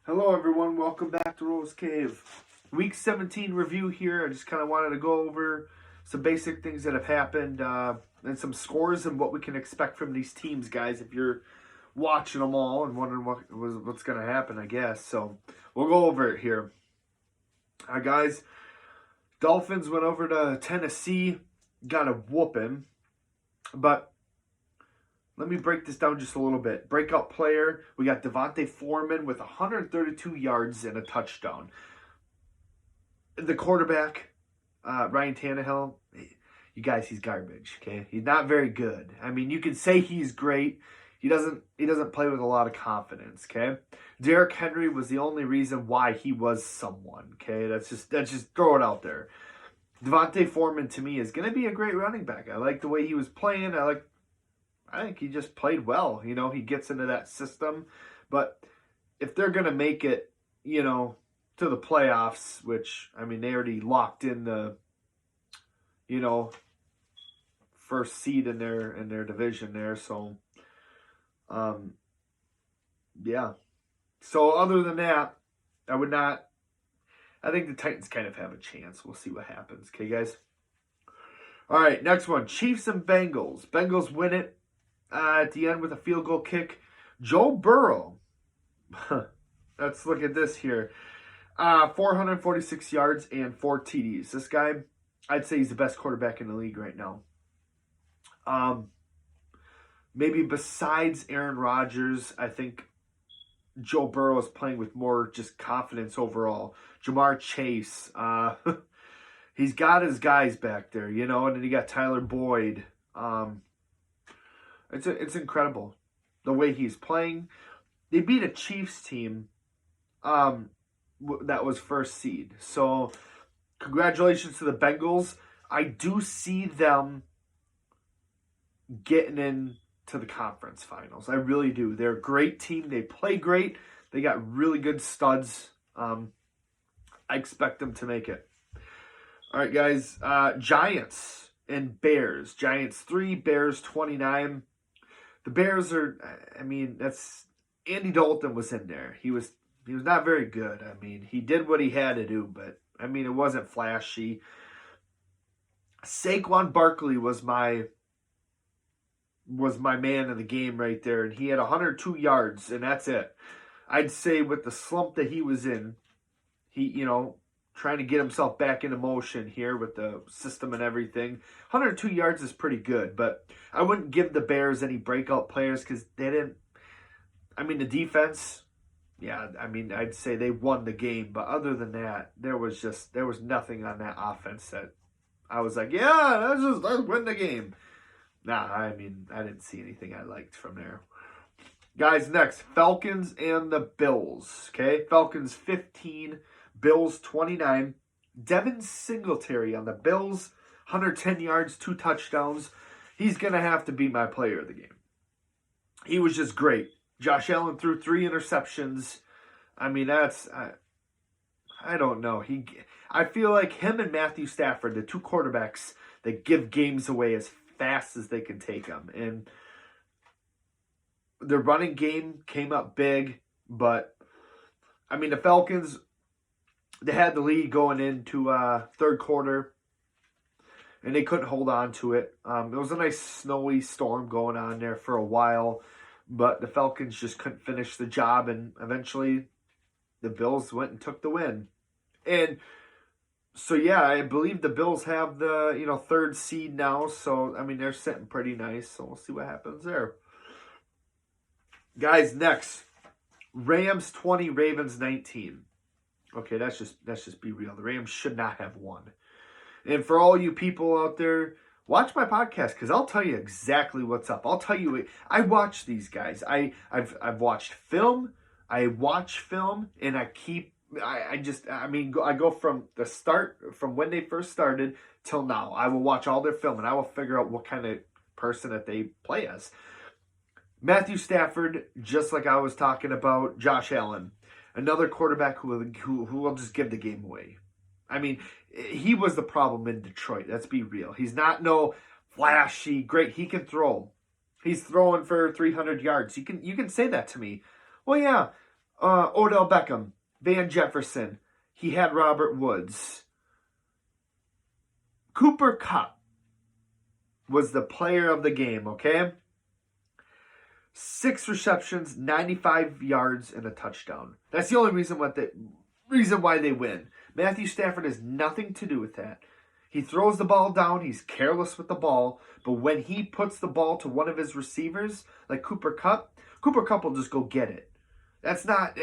Hello, everyone. Welcome back to Rose Cave. Week 17 review here. I just kind of wanted to go over some basic things that have happened and some scores and what we can expect from these teams, guys, if you're watching them all and wondering what's going to happen, I guess. So we'll go over it here. Guys, Dolphins went over to Tennessee, got a whooping, but let me break this down just a little bit. Breakout player, we got Devontae Foreman with 132 yards and a touchdown. The quarterback, Ryan Tannehill, you guys, he's garbage. Okay, he's not very good. I mean, you can say he's great. He doesn't play with a lot of confidence. Okay, Derrick Henry was the only reason why he was someone. Okay, that's just throw it out there. Devontae Foreman to me is going to be a great running back. I like the way he was playing. I think he just played well. You know, he gets into that system. But if they're going to make it, to the playoffs, which, I mean, they already locked in the, first seed in their division there. So, yeah. So other than that, I think the Titans kind of have a chance. We'll see what happens. Okay, guys? All right, next one. Chiefs and Bengals. Bengals win it at the end with a field goal kick. Joe Burrow. Let's look at this here. 446 yards and 4 TDs. This guy, I'd say he's the best quarterback in the league right now. Maybe besides Aaron Rodgers, I think Joe Burrow is playing with more just confidence overall. Jamar Chase, he's got his guys back there, and then you got Tyler Boyd. It's incredible the way he's playing. They beat a Chiefs team that was first seed. So congratulations to the Bengals. I do see them getting into the conference finals. I really do. They're a great team. They play great. They got really good studs. I expect them to make it. All right, guys. Giants and Bears. Giants 3, Bears 29. The Bears are, that's Andy Dalton was in there. He was not very good. I mean, he did what he had to do, but it wasn't flashy. Saquon Barkley was my man in the game right there, and he had 102 yards, and that's it. I'd say with the slump that he was in, he, trying to get himself back into motion here with the system and everything. 102 yards is pretty good, but I wouldn't give the Bears any breakout players because they didn't. The defense, yeah, I'd say they won the game, but other than that, there was nothing on that offense that I was like, yeah, let's win the game. Nah, I didn't see anything I liked from there. Guys, next, Falcons and the Bills. Okay, Falcons 15, Bills 29. Devin Singletary on the Bills, 110 yards, 2 touchdowns. He's going to have to be my player of the game. He was just great. Josh Allen threw 3 interceptions. I don't know. I feel like him and Matthew Stafford, the two quarterbacks that give games away as fast as they can take them. And their running game came up big, but the Falcons, they had the lead going into third quarter, and they couldn't hold on to it. It was a nice snowy storm going on there for a while, but the Falcons just couldn't finish the job, and eventually the Bills went and took the win. And so, yeah, I believe the Bills have the, third seed now, so, they're sitting pretty nice, so we'll see what happens there. Guys, next, Rams 20, Ravens 19. Okay, let's just be real. The Rams should not have won. And for all you people out there, watch my podcast because I'll tell you exactly what's up. I'll tell you. I watch these guys. I've watched film. I watch film, and I go from the start, from when they first started till now. I will watch all their film, and I will figure out what kind of person that they play as. Matthew Stafford, just like I was talking about, Josh Allen, another quarterback who will just give the game away. He was the problem in Detroit. Let's be real. He's not no flashy, great. He can throw. He's throwing for 300 yards. You can say that to me. Well, yeah, Odell Beckham, Van Jefferson. He had Robert Woods. Cooper Kupp was the player of the game, okay? 6 receptions, 95 yards, and a touchdown. That's the only reason why they win. Matthew Stafford has nothing to do with that. He throws the ball down. He's careless with the ball. But when he puts the ball to one of his receivers, like Cooper Kupp will just go get it. That's not...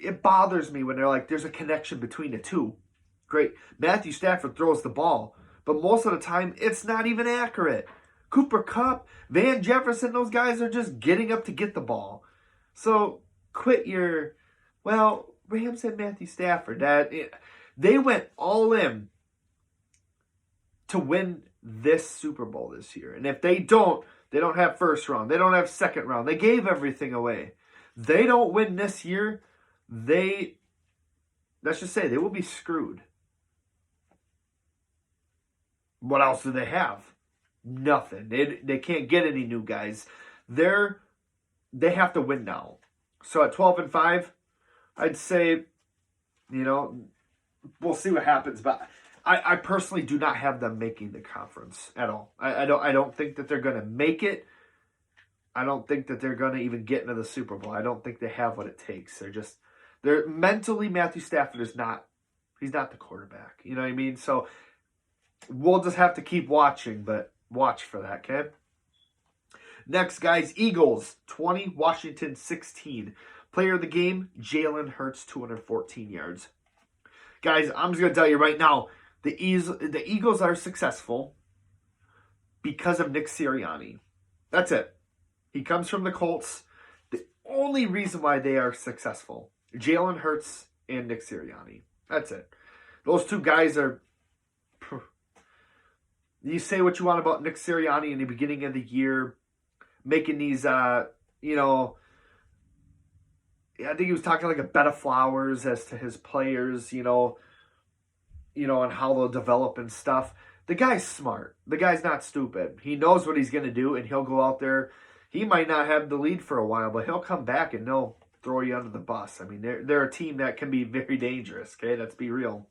It bothers me when they're like, there's a connection between the two. Great. Matthew Stafford throws the ball. But most of the time, it's not even accurate. Cooper Kupp, Van Jefferson, those guys are just getting up to get the ball. So quit your... Well, Rams and Matthew Stafford. They went all in to win this Super Bowl this year. And if they don't have first round. They don't have second round. They gave everything away. They don't win this year, let's just say, they will be screwed. What else do they have? Nothing. They can't get any new guys. They have to win now. So at 12-5, I'd say, we'll see what happens. But I personally do not have them making the conference at all. I don't think that they're going to make it. I don't think that they're going to even get into the Super Bowl. I don't think they have what it takes. They're mentally, Matthew Stafford he's not the quarterback. You know what I mean? So we'll just have to keep watching, but watch for that, okay? Next, guys, Eagles, 20, Washington, 16. Player of the game, Jalen Hurts, 214 yards. Guys, I'm just going to tell you right now, the Eagles are successful because of Nick Sirianni. That's it. He comes from the Colts. The only reason why they are successful, Jalen Hurts and Nick Sirianni. That's it. Those two guys are... You say what you want about Nick Sirianni in the beginning of the year, making these, I think he was talking like a bed of flowers as to his players, and how they'll develop and stuff. The guy's smart. The guy's not stupid. He knows what he's going to do, and he'll go out there. He might not have the lead for a while, but he'll come back and they'll throw you under the bus. I mean, they're a team that can be very dangerous, okay? Let's be real.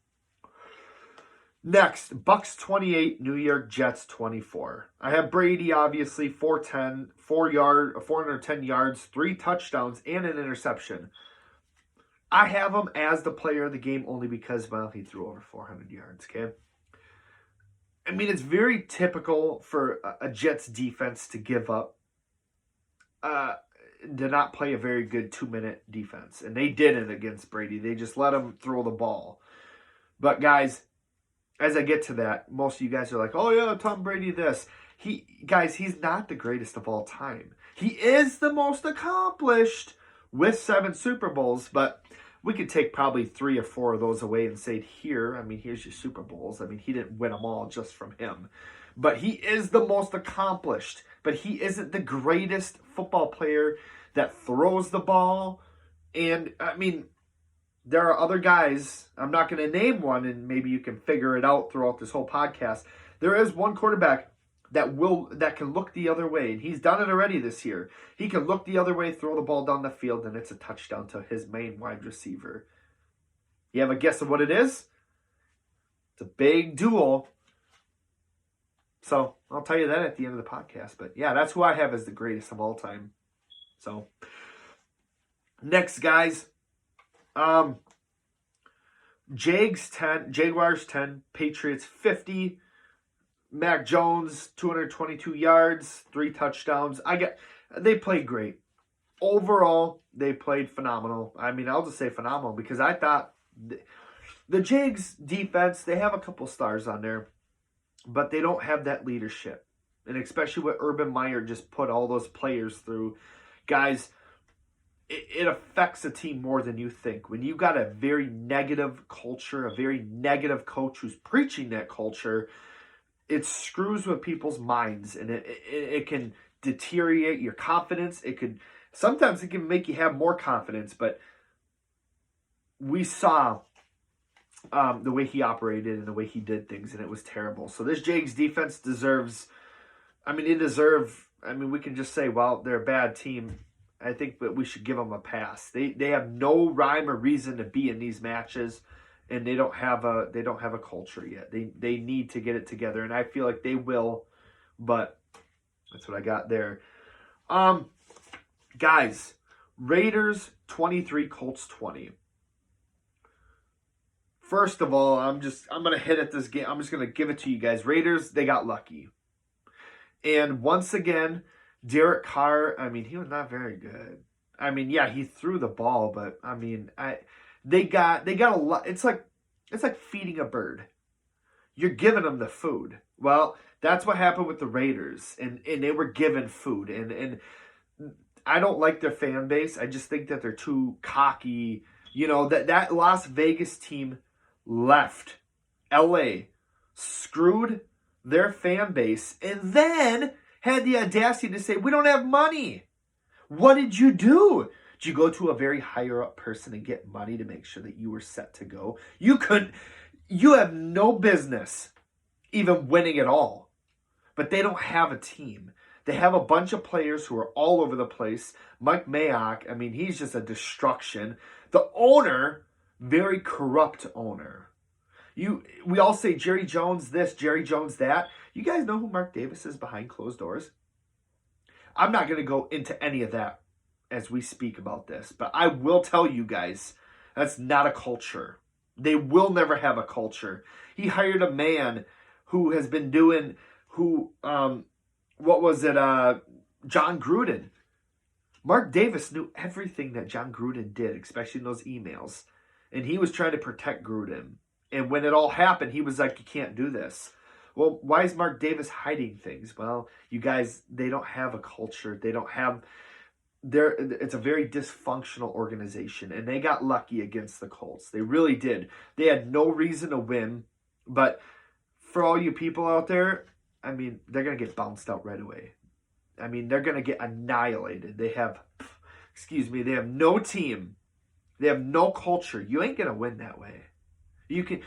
Next, Bucks 28, New York Jets 24. I have Brady, obviously, 410 yards, 3 touchdowns, and an interception. I have him as the player of the game only because, he threw over 400 yards, okay? I mean, it's very typical for a Jets defense to give up, to not play a very good 2-minute defense. And they didn't against Brady. They just let him throw the ball. But, guys, as I get to that, most of you guys are like, oh, yeah, Tom Brady this. He's not the greatest of all time. He is the most accomplished with 7 Super Bowls, but we could take probably 3 or 4 of those away and say, here's your Super Bowls. I mean, he didn't win them all just from him. But he is the most accomplished. But he isn't the greatest football player that throws the ball. And, there are other guys, I'm not going to name one, and maybe you can figure it out throughout this whole podcast. There is one quarterback that can look the other way, and he's done it already this year. He can look the other way, throw the ball down the field, and it's a touchdown to his main wide receiver. You have a guess of what it is? It's a big duel. So I'll tell you that at the end of the podcast. But yeah, that's who I have as the greatest of all time. So next, guys. Jaguars 10, Patriots 50, Mac Jones 222 yards, 3 touchdowns. They played great. Overall, they played phenomenal. I'll just say phenomenal because I thought the Jags defense, they have a couple stars on there, but they don't have that leadership. And especially what Urban Meyer just put all those players through. Guys, it affects a team more than you think. When you got a very negative culture, a very negative coach who's preaching that culture, it screws with people's minds, and it can deteriorate your confidence. Sometimes it can make you have more confidence, but we saw the way he operated and the way he did things, and it was terrible. So this Jags defense deserves, we can just say, well, they're a bad team. I think that we should give them a pass. They have no rhyme or reason to be in these matches, and they don't have a culture yet. They need to get it together, and I feel like they will. But that's what I got there. Guys, Raiders 23, Colts 20. First of all, I'm gonna hit at this game. I'm just gonna give it to you guys. Raiders, they got lucky, and once again, Derek Carr, I mean, he was not very good. I mean, yeah, he threw the ball, but I mean, they got a lot. It's like feeding a bird. You're giving them the food. Well, that's what happened with the Raiders, and they were given food, and I don't like their fan base. I just think that they're too cocky. You know, that Las Vegas team left LA, screwed their fan base, and then had the audacity to say, we don't have money. What did you do? Did you go to a very higher up person and get money to make sure that you were set to go? You have no business even winning at all. But they don't have a team. They have a bunch of players who are all over the place. Mike Mayock, I mean, he's just a destruction. The owner, very corrupt owner. We all say Jerry Jones this, Jerry Jones that. You guys know who Mark Davis is behind closed doors? I'm not going to go into any of that as we speak about this, but I will tell you guys, that's not a culture. They will never have a culture. He hired a man who has been doing, John Gruden. Mark Davis knew everything that John Gruden did, especially in those emails. And he was trying to protect Gruden. And when it all happened, he was like, you can't do this. Well, why is Mark Davis hiding things? Well, you guys, they don't have a culture. They don't have... It's a very dysfunctional organization. And they got lucky against the Colts. They really did. They had no reason to win. But for all you people out there, I mean, they're going to get bounced out right away. I mean, they're going to get annihilated. They have no team. They have no culture. You ain't going to win that way. You can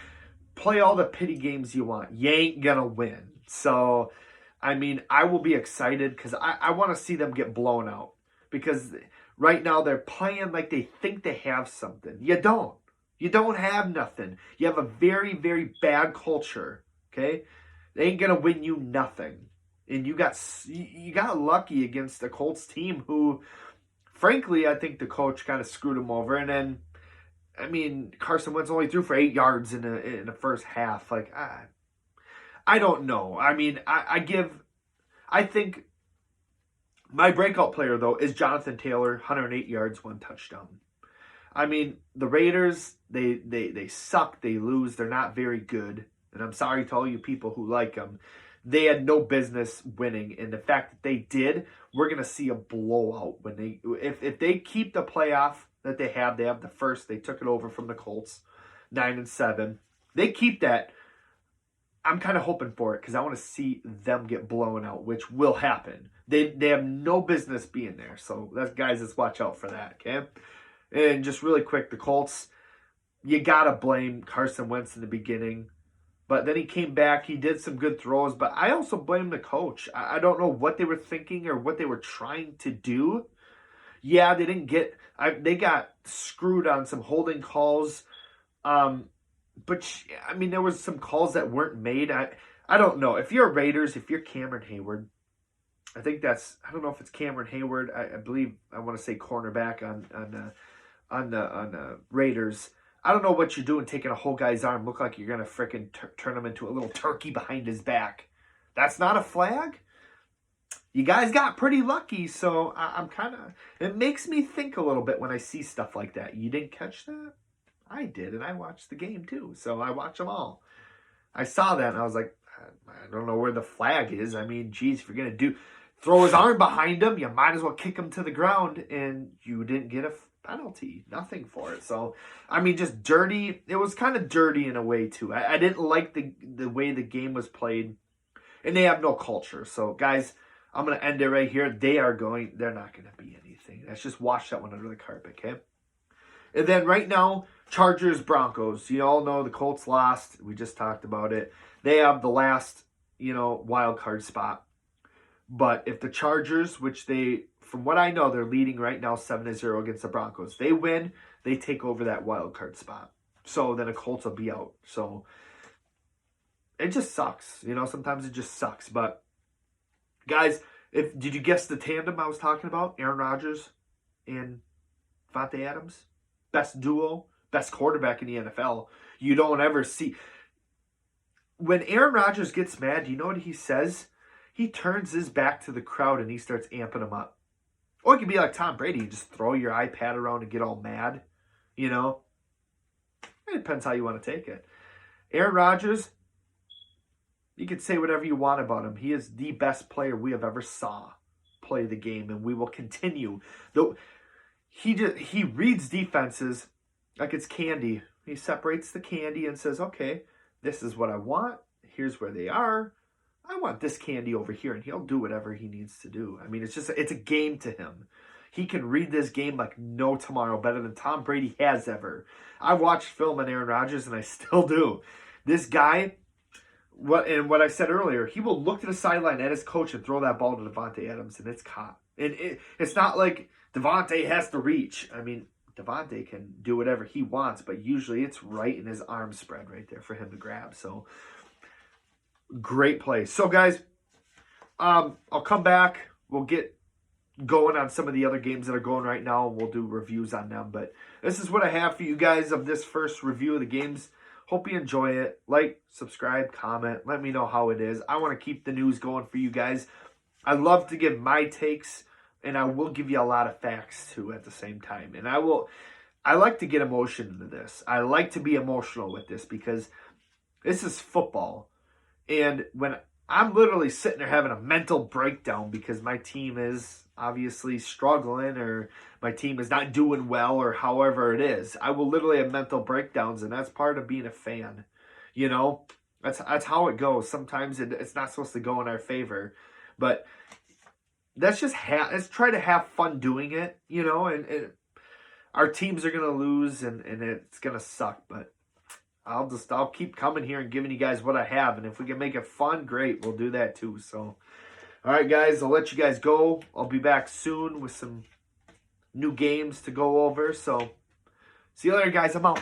play all the pity games you want. You ain't going to win. So, I mean, I will be excited because I want to see them get blown out. Because right now they're playing like they think they have something. You don't. You don't have nothing. You have a very, very bad culture. Okay? They ain't going to win you nothing. And you got lucky against the Colts team who, frankly, I think the coach kind of screwed them over. And then, I mean, Carson Wentz only threw for 8 yards in the first half. Like, I don't know. I mean, I think my breakout player, though, is Jonathan Taylor, 108 yards, 1 touchdown. I mean, the Raiders, they suck, they lose, they're not very good. And I'm sorry to all you people who like them. They had no business winning, and the fact that they did, we're gonna see a blowout when if they keep the playoff that they have the first. They took it over from the Colts, 9-7. They keep that. I'm kind of hoping for it because I want to see them get blown out, which will happen. They have no business being there, so that's guys. Let's watch out for that, okay? And just really quick, the Colts, you gotta blame Carson Wentz in the beginning. But then he came back. He did some good throws. But I also blame the coach. I don't know what they were thinking or what they were trying to do. Yeah, they didn't get... they got screwed on some holding calls. But, I mean, there was some calls that weren't made. I don't know. If you're Raiders, if you're Cameron Hayward, I think that's... I don't know if it's Cameron Hayward. I believe... I want to say cornerback on the Raiders. I don't know what you're doing, taking a whole guy's arm, look like you're going to frickin' turn him into a little turkey behind his back. That's not a flag? You guys got pretty lucky, so I'm kind of... It makes me think a little bit when I see stuff like that. You didn't catch that? I did, and I watched the game too, so I watch them all. I saw that, and I was like, I don't know where the flag is. I mean, geez, if you're going to throw his arm behind him, you might as well kick him to the ground, and you didn't get a penalty, nothing for it. So, I mean, just dirty. It was kind of dirty in a way, too. I didn't like the way the game was played, and they have no culture. So, guys, I'm going to end it right here. They're not going to be anything. Let's just wash that one under the carpet, okay? And then right now, Chargers, Broncos. You all know the Colts lost. We just talked about it. They have the last, wild card spot. But if the Chargers, which they from what I know, they're leading right now 7-0 against the Broncos. They win, they take over that wild card spot. So then the Colts will be out. So it just sucks. Sometimes it just sucks. But guys, did you guess the tandem I was talking about? Aaron Rodgers and Davante Adams? Best duo, best quarterback in the NFL. You don't ever see. When Aaron Rodgers gets mad, you know what he says? He turns his back to the crowd and he starts amping them up. Or it could be like Tom Brady. You just throw your iPad around and get all mad. It depends how you want to take it. Aaron Rodgers, you can say whatever you want about him. He is the best player we have ever saw play the game, and we will continue. Though he reads defenses like it's candy. He separates the candy and says, okay, this is what I want. Here's where they are. I want this candy over here, and he'll do whatever he needs to do. I mean, it's a game to him. He can read this game like no tomorrow, better than Tom Brady has ever. I watched film on Aaron Rodgers, and I still do. This guy, what I said earlier, he will look to the sideline at his coach and throw that ball to Davante Adams, and it's caught. And it's not like Davante has to reach. I mean, Davante can do whatever he wants, but usually it's right in his arm spread right there for him to grab. So, great play. So, guys, I'll come back. We'll get going on some of the other games that are going right now. We'll do reviews on them. But this is what I have for you guys of this first review of the games. Hope you enjoy it. Like, subscribe, comment. Let me know how it is. I want to keep the news going for you guys. I love to give my takes, and I will give you a lot of facts, too, at the same time. And I like to get emotion into this. I like to be emotional with this because this is football. And when I'm literally sitting there having a mental breakdown because my team is obviously struggling or my team is not doing well or however it is, I will literally have mental breakdowns, and that's part of being a fan. That's how it goes. Sometimes it's not supposed to go in our favor, but let's try to have fun doing it, and our teams are going to lose and it's going to suck, but I'll keep coming here and giving you guys what I have. And if we can make it fun, great. We'll do that too. So, all right, guys, I'll let you guys go. I'll be back soon with some new games to go over. So, see you later, guys. I'm out.